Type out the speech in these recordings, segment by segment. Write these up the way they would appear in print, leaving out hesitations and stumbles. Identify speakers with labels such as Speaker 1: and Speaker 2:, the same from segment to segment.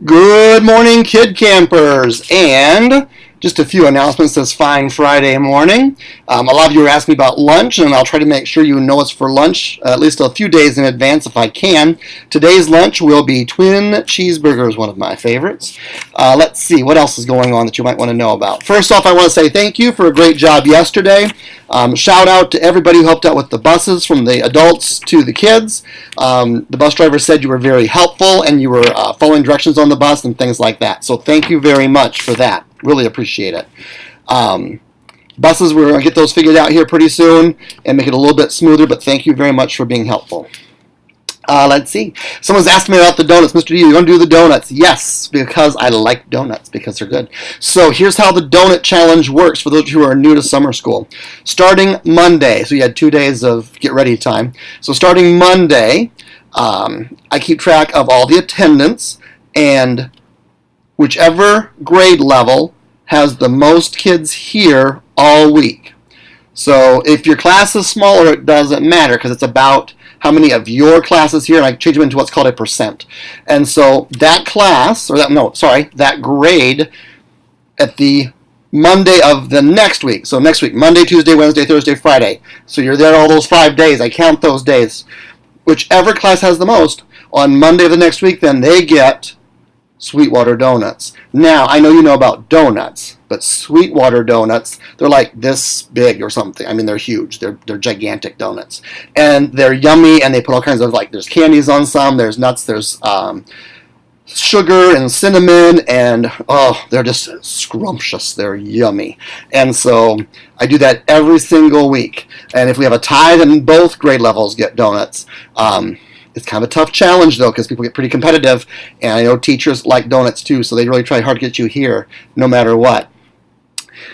Speaker 1: Good morning, kid campers, and just a few announcements this fine Friday morning. A lot of you are asking me about lunch, and I'll try to make sure you know what's for lunch at least a few days in advance if I can. Today's lunch will be twin cheeseburgers, one of my favorites. Let's see, what else is going on that you might want to know about? First off, I want to say thank you for a great job yesterday. Shout out to everybody who helped out with the buses, from the adults to the kids. The bus driver said you were very helpful and you were following directions on the bus and things like that. So thank you very much for that. Really appreciate it. Buses, we're going to get those figured out here pretty soon and make it a little bit smoother, but thank you very much for being helpful. Let's see. Someone's asking me about the donuts. Mr. D, you going to do the donuts? Yes, because I like donuts, because they're good. So here's how the donut challenge works for those who are new to summer school. Starting Monday, so you had 2 days of get ready time. So starting Monday, I keep track of all the attendance, and whichever grade level has the most kids here all week. So if your class is smaller, it doesn't matter, because it's about how many of your classes here, and I change them into what's called a percent. And so that class, that grade at the Monday of the next week. So next week, Monday, Tuesday, Wednesday, Thursday, Friday. So you're there all those 5 days. I count those days. Whichever class has the most, on Monday of the next week, then they get Sweetwater donuts. Now, I know you know about donuts, but Sweetwater donuts, they're like this big or something. I mean, they're huge. They're gigantic donuts. And they're yummy, and they put all kinds of, there's candies on some, there's nuts, there's sugar and cinnamon, and they're just scrumptious. They're yummy. And so I do that every single week. And if we have a tie, then both grade levels get donuts. It's kind of a tough challenge, though, because people get pretty competitive, and I know teachers like donuts, too, so they really try hard to get you here no matter what.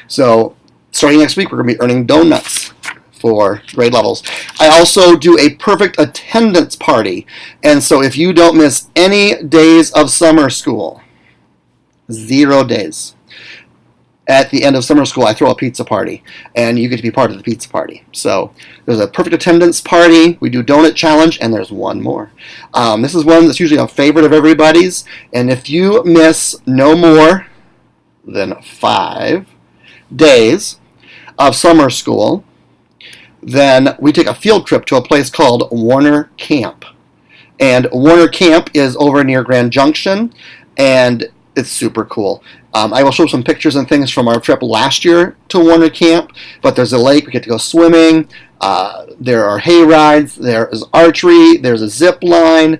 Speaker 1: So starting next week, we're going to be earning donuts for grade levels. I also do a perfect attendance party, and so if you don't miss any days of summer school, 0 days, at the end of summer school, I throw a pizza party, and you get to be part of the pizza party. So there's a perfect attendance party, we do donut challenge, and there's one more. This is one that's usually a favorite of everybody's, and if you miss no more than 5 days of summer school, then we take a field trip to a place called Warner Camp. And Warner Camp is over near Grand Junction, and it's super cool. I will show some pictures and things from our trip last year to Warner Camp, but there's a lake, we get to go swimming, there are hay rides, there is archery, there's a zip line,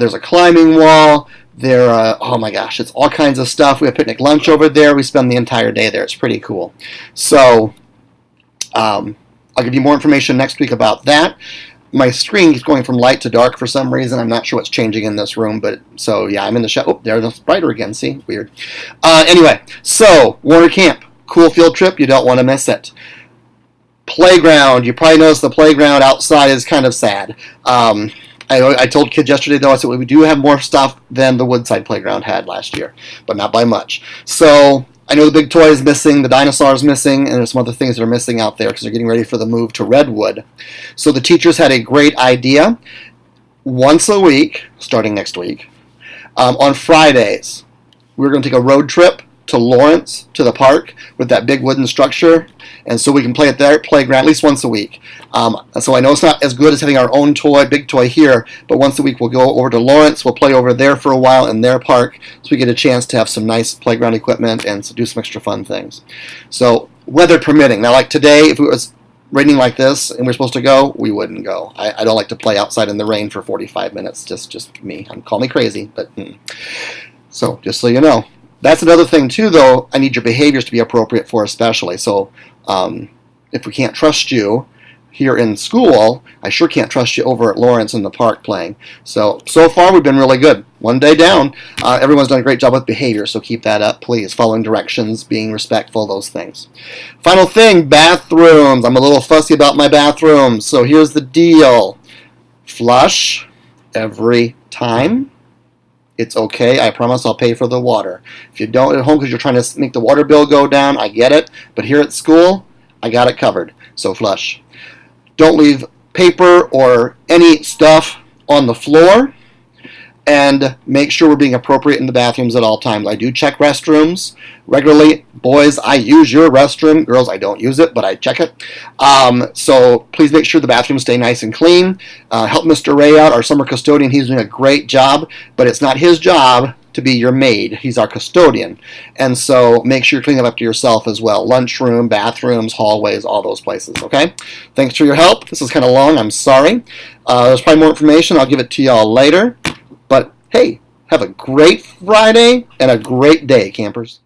Speaker 1: there's a climbing wall, oh my gosh, it's all kinds of stuff. We have picnic lunch over there, we spend the entire day there, it's pretty cool. So, I'll give you more information next week about that. My screen is going from light to dark for some reason. I'm not sure what's changing in this room, but so yeah, I'm in the shadow. Oh, there's it's brighter again. See, weird. Anyway, so Warner Camp, cool field trip. You don't want to miss it. Playground. You probably noticed the playground outside is kind of sad. I told kids yesterday, though, I said we do have more stuff than the Woodside playground had last year, but not by much. So I know the big toy is missing, the dinosaur is missing, and there's some other things that are missing out there because they're getting ready for the move to Redwood. So the teachers had a great idea. Once a week, starting next week, on Fridays, we're going to take a road trip to Lawrence, to the park, with that big wooden structure, and so we can play at their playground at least once a week. So I know it's not as good as having our own toy, big toy here, but once a week we'll go over to Lawrence, we'll play over there for a while in their park, so we get a chance to have some nice playground equipment and do some extra fun things. So, weather permitting. Now, like today, if it was raining like this and we're supposed to go, we wouldn't go. I don't like to play outside in the rain for 45 minutes, just me. Call me crazy, but so, just so you know. That's another thing, too, though, I need your behaviors to be appropriate for especially. So if we can't trust you here in school, I sure can't trust you over at Lawrence in the park playing. So far we've been really good. 1 day down. Everyone's done a great job with behavior, so keep that up, please. Following directions, being respectful, those things. Final thing, bathrooms. I'm a little fussy about my bathrooms, so here's the deal. Flush every time. It's okay. I promise I'll pay for the water. If you don't at home because you're trying to make the water bill go down, I get it. But here at school, I got it covered. So flush. Don't leave paper or any stuff on the floor. and make sure we're being appropriate in the bathrooms at all times. I do check restrooms regularly. Boys, I use your restroom. Girls, I don't use it, but I check it. So please make sure the bathrooms stay nice and clean. Help Mr. Ray out, our summer custodian. He's doing a great job, but it's not his job to be your maid. He's our custodian. And so make sure you clean it up to yourself as well. Lunchroom, bathrooms, hallways, all those places, okay? Thanks for your help. This is kind of long. I'm sorry. There's probably more information. I'll give it to y'all later. But hey, have a great Friday and a great day, campers.